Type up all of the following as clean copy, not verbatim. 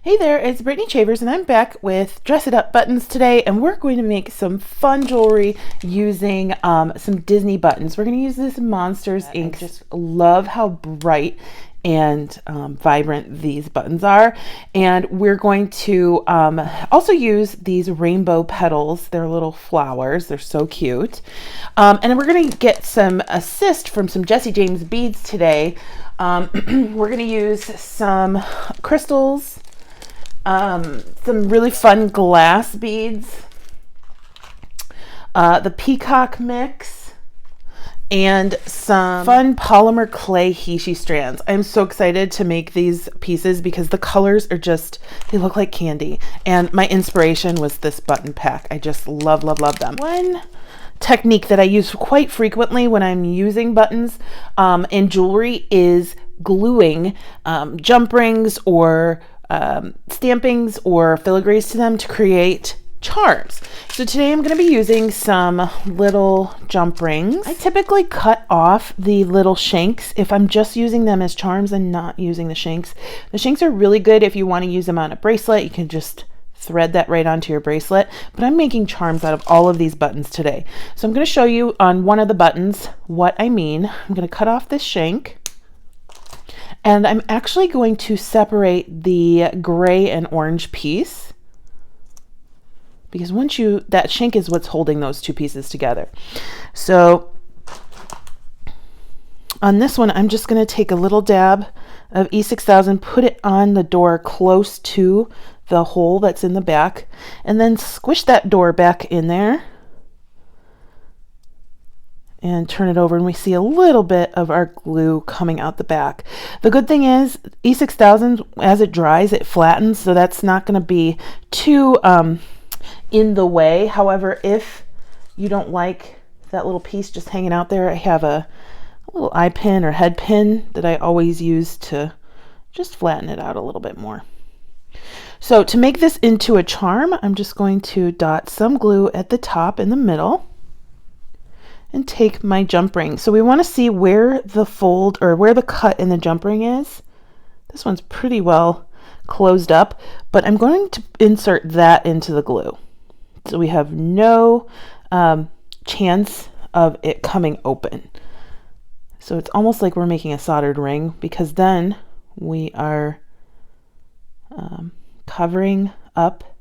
Hey there, it's Brittany Chavers and I'm back with Dress It Up buttons today, and we're going to make some fun jewelry using some Disney buttons. We're going to use this Monsters ink. I just love how bright and vibrant these buttons are, and we're going to also use these rainbow petals. They're little flowers. They're so cute. And then we're going to get some assist from some Jesse James beads today. We're going to use some crystals, some really fun glass beads, the peacock mix, and some fun polymer clay Heishi strands. I'm so excited to make these pieces because the colors are just, they look like candy. And my inspiration was this button pack. I just love, love, love them. One technique that I use quite frequently when I'm using buttons in jewelry is gluing jump rings or stampings or filigrees to them to create charms. So today I'm going to be using some little jump rings. I typically cut off the little shanks if I'm just using them as charms and not using the shanks. The shanks are really good if you want to use them on a bracelet. You can just thread that right onto your bracelet, but I'm making charms out of all of these buttons today. So I'm going to show you on one of the buttons what I mean. I'm going to cut off this shank, and I'm actually going to separate the gray and orange piece, because that shank is what's holding those two pieces together. So on this one, I'm just going to take a little dab of E6000, put it on the door close to the hole that's in the back, and then squish that door back in there and turn it over, and we see a little bit of our glue coming out the back. The good thing is E6000, as it dries, it flattens, so that's not going to be too in the way. However, if you don't like that little piece just hanging out there, I have a little eye pin or head pin that I always use to just flatten it out a little bit more. So to make this into a charm, I'm just going to dot some glue at the top in the middle and take my jump ring. So we want to see where the fold or where the cut in the jump ring is. This one's pretty well closed up, but I'm going to insert that into the glue. So we have no chance of it coming open. So it's almost like we're making a soldered ring, because then we are covering up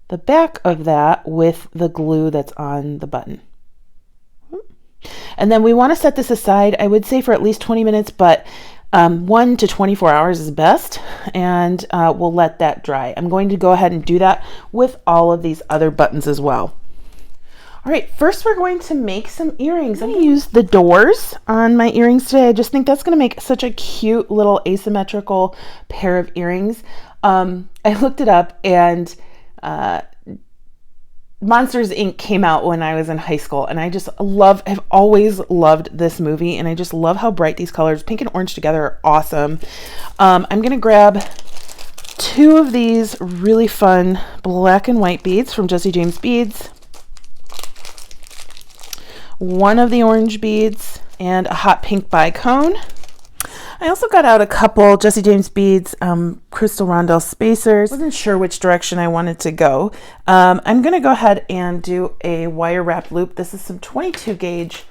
the back of that with the glue that's on the button. And then we want to set this aside, I would say, for at least 20 minutes, but 1 to 24 hours is best, and we'll let that dry. I'm going to go ahead and do that with all of these other buttons as well. All right, first we're going to make some earrings. I'm going to use the doors on my earrings today. I just think that's going to make such a cute little asymmetrical pair of earrings. I looked it up, and Monsters Inc. came out when I was in high school, and I've always loved this movie, and I just love how bright these colors, pink and orange together, are awesome. I'm going to grab 2 of these really fun black and white beads from Jesse James Beads, 1 of the orange beads, and a hot pink bicone. I also got out a couple Jesse James Beads crystal rondelle spacers. Wasn't sure which direction I wanted to go. I'm going to go ahead and do a wire wrap loop. This is some 22 gauge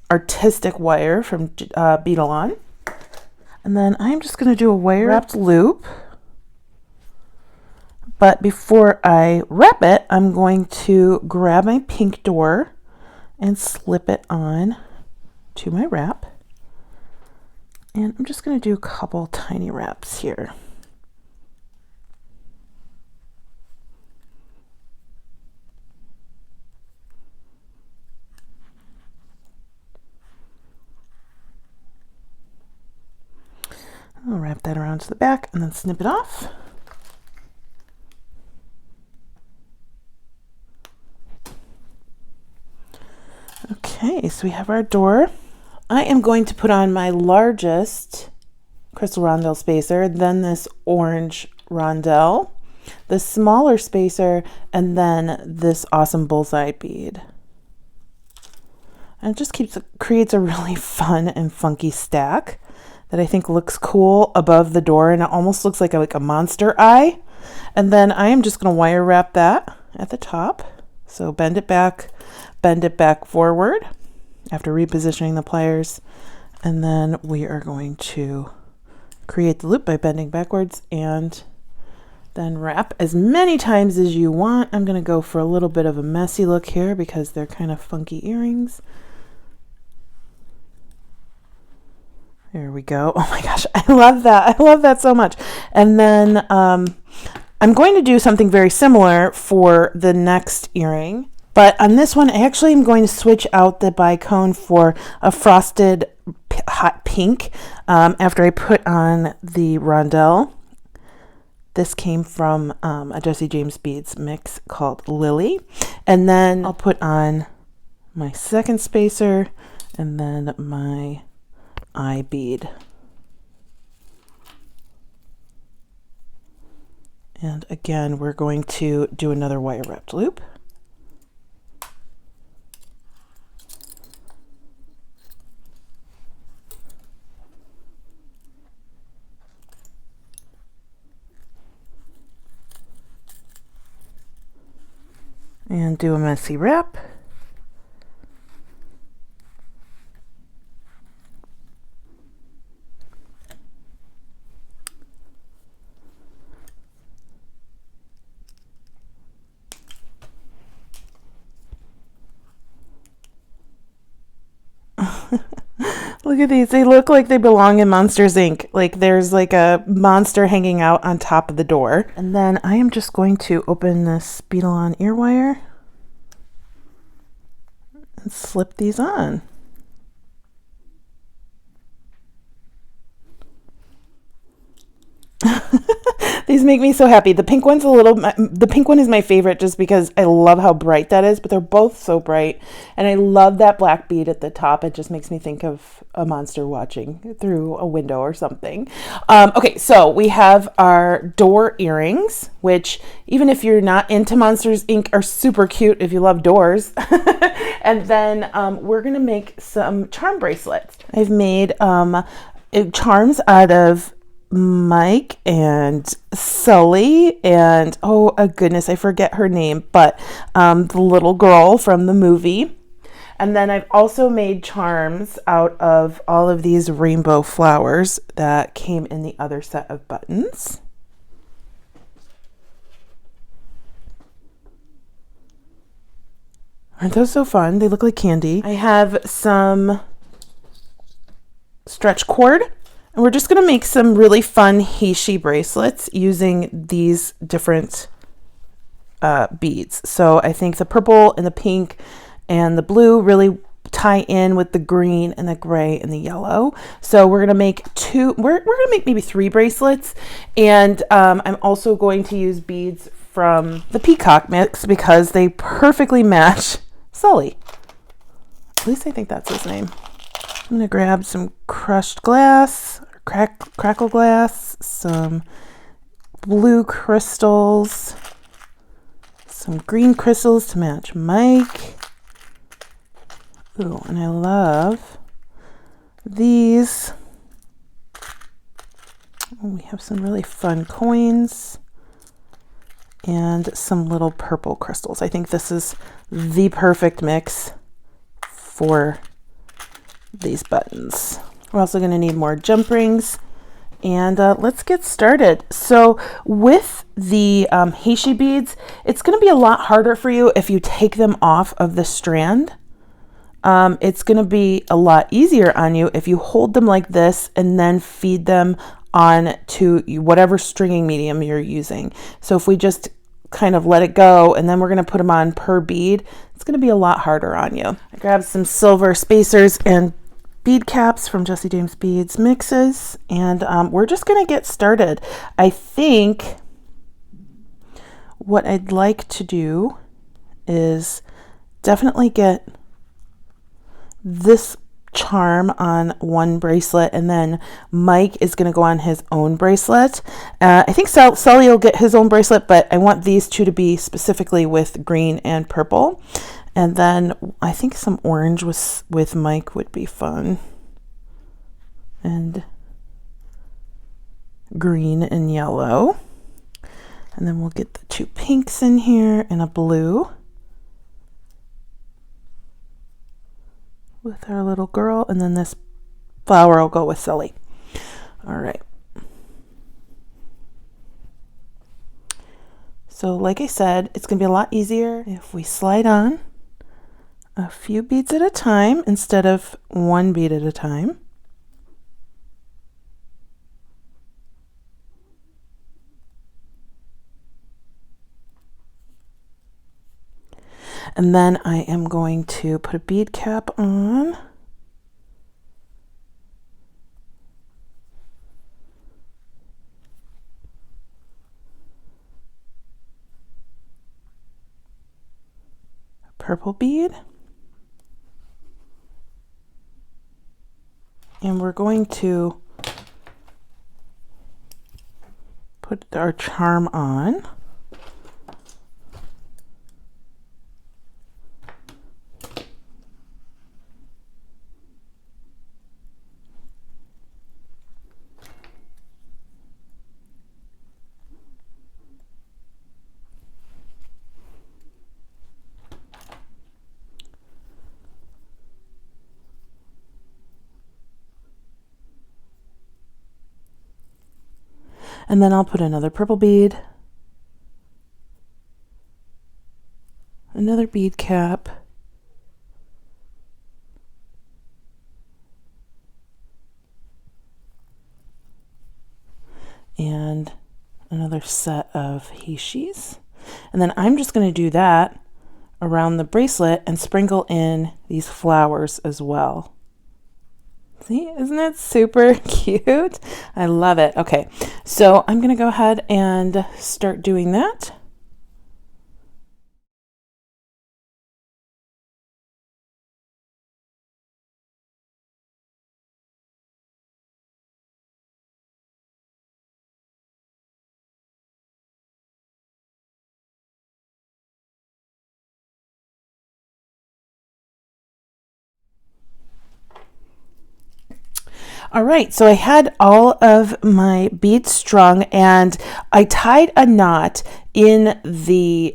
artistic wire from Beadalon. And then I'm just going to do a wire wrapped loop. But before I wrap it, I'm going to grab my pink door and slip it on to my wrap. And I'm just going to do a couple tiny wraps here. I'll wrap that around to the back and then snip it off. Okay, so we have our door. I am going to put on my largest crystal rondelle spacer, then this orange rondelle, the smaller spacer, and then this awesome bullseye bead. And it just creates a really fun and funky stack that I think looks cool above the door, and it almost looks like a monster eye. And then I am just going to wire wrap that at the top. So bend it back forward after repositioning the pliers. And then we are going to create the loop by bending backwards and then wrap as many times as you want. I'm going to go for a little bit of a messy look here because they're kind of funky earrings. There we go. Oh my gosh, I love that. I love that so much. And then I'm going to do something very similar for the next earring. But on this one, I actually am going to switch out the bicone for a frosted hot pink after I put on the rondelle. This came from a Jesse James Beads mix called Lily. And then I'll put on my second spacer and then my eye bead. And again, we're going to do another wire wrapped loop. And do a messy wrap. Look at these. They look like they belong in Monsters Inc. Like there's like a monster hanging out on top of the door. And then I am just going to open this Beadalon ear wire and slip these on. These make me so happy. The pink one's the pink one is my favorite just because I love how bright that is, but they're both so bright. And I love that black bead at the top. It just makes me think of a monster watching through a window or something. Okay, so we have our door earrings, which even if you're not into Monsters Inc. are super cute if you love doors. And then we're going to make some charm bracelets. I've made charms out of Mike and Sully and oh goodness, I forget her name, but the little girl from the movie. And then I've also made charms out of all of these rainbow flowers that came in the other set of buttons. Aren't those so fun? They look like candy. I have some stretch cord. And we're just going to make some really fun Heishi bracelets using these different beads. So I think the purple and the pink and the blue really tie in with the green and the gray and the yellow. So we're going to make we're going to make maybe 3 bracelets. And I'm also going to use beads from the Peacock mix because they perfectly match Sully. At least I think that's his name. I'm going to grab some crushed glass, crackle glass, some blue crystals, some green crystals to match Mike. Ooh, and I love these. Oh, we have some really fun coins and some little purple crystals. I think this is the perfect mix for these buttons. We're also going to need more jump rings, and let's get started. So with the Heishi beads, it's going to be a lot harder for you if you take them off of the strand. It's going to be a lot easier on you if you hold them like this and then feed them on to whatever stringing medium you're using. So if we just kind of let it go and then we're going to put them on per bead, it's going to be a lot harder on you. I grabbed some silver spacers and bead caps from Jesse James Beads mixes, and we're just going to get started. I think what I'd like to do is definitely get this charm on one bracelet, and then Mike is going to go on his own bracelet. I think Sully will get his own bracelet, but I want these two to be specifically with green and purple. And then I think some orange with Mike would be fun. And green and yellow. And then we'll get the 2 pinks in here and a blue with our little girl. And then this flower will go with Sully. All right. So like I said, it's going to be a lot easier if we slide on a few beads at a time instead of 1 bead at a time. And then I am going to put a bead cap on. A purple bead. And we're going to put our charm on. And then I'll put another purple bead, another bead cap, and another set of Heishis. And then I'm just going to do that around the bracelet and sprinkle in these flowers as well. See, isn't that super cute? I love it. Okay, so I'm going to go ahead and start doing that. All right, so I had all of my beads strung and I tied a knot in the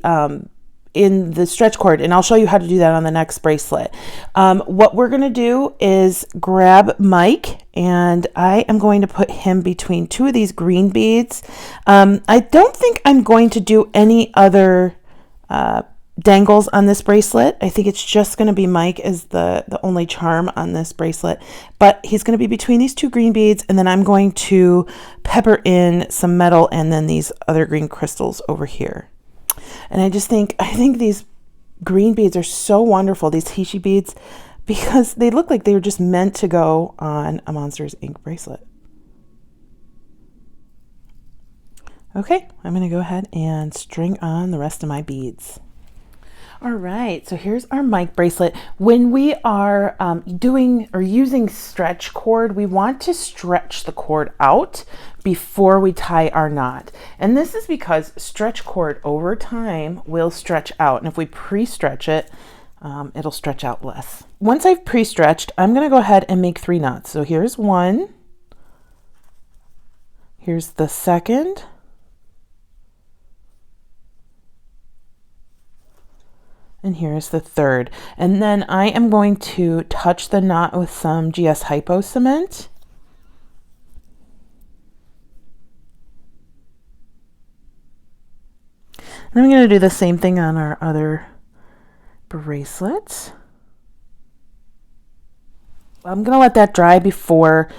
stretch cord, and I'll show you how to do that on the next bracelet. What we're going to do is grab Mike, and I am going to put him between 2 of these green beads. I don't think I'm going to do any other dangles on this bracelet. I think it's just going to be Mike as the only charm on this bracelet, but he's going to be between these 2 green beads, and then I'm going to pepper in some metal and then these other green crystals over here. And I think these green beads are so wonderful, these Heishi beads, because they look like they were just meant to go on a Monsters Inc. bracelet. Okay, I'm going to go ahead and string on the rest of my beads. All right, so here's our Mike bracelet. When we are doing or using stretch cord, we want to stretch the cord out before we tie our knot. And this is because stretch cord over time will stretch out. And if we pre-stretch it, it'll stretch out less. Once I've pre-stretched, I'm gonna go ahead and make 3 knots. So here's 1, here's the second, and here's the third. And then I am going to touch the knot with some GS Hypo cement. And I'm going to do the same thing on our other bracelets. I'm going to let that dry before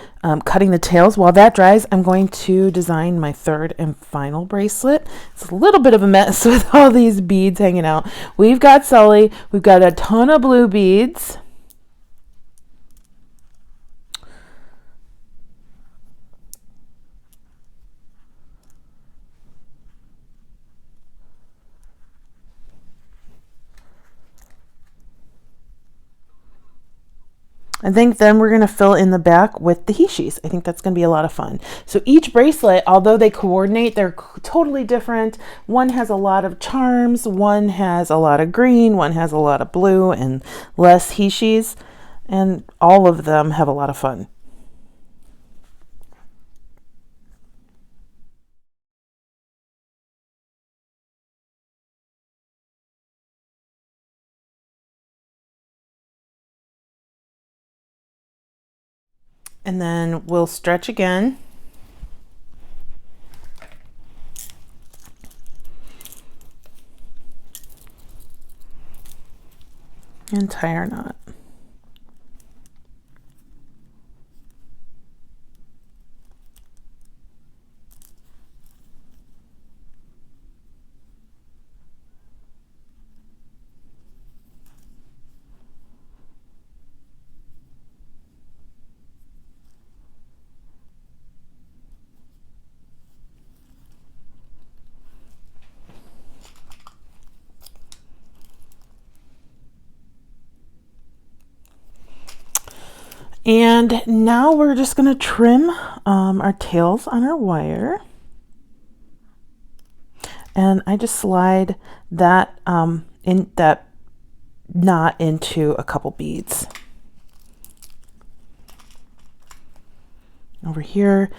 cutting the tails. While that dries, I'm going to design my 3rd and final bracelet. It's a little bit of a mess with all these beads hanging out. We've got Sully. We've got a ton of blue beads. I think then we're going to fill in the back with the Heishis. I think that's going to be a lot of fun. So each bracelet, although they coordinate, they're totally different. One has a lot of charms, one has a lot of green, one has a lot of blue and less Heishis, and all of them have a lot of fun. And then we'll stretch again. And tie our knot. And now we're just going to trim our tails on our wire. And I just slide that in that knot into a couple beads. Over here,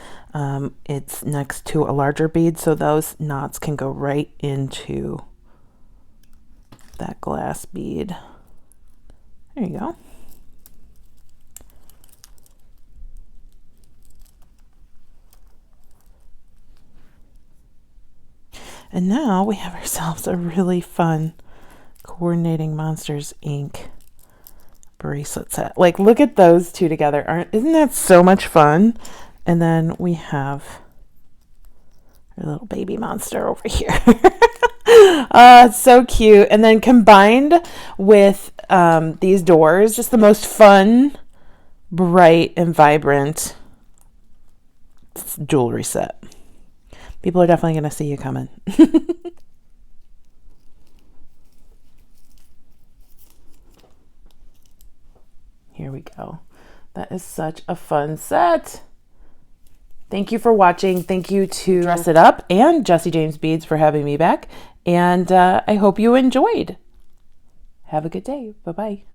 it's next to a larger bead, so those knots can go right into that glass bead. There you go. And now we have ourselves a really fun Coordinating Monsters Inc. bracelet set. Like, look at those two together. Isn't that so much fun? And then we have our little baby monster over here. It's so cute. And then combined with these doors, just the most fun, bright, and vibrant jewelry set. People are definitely going to see you coming. Here we go. That is such a fun set. Thank you for watching. Thank you to Dress It Up and Jesse James Beads for having me back. And I hope you enjoyed. Have a good day. Bye-bye.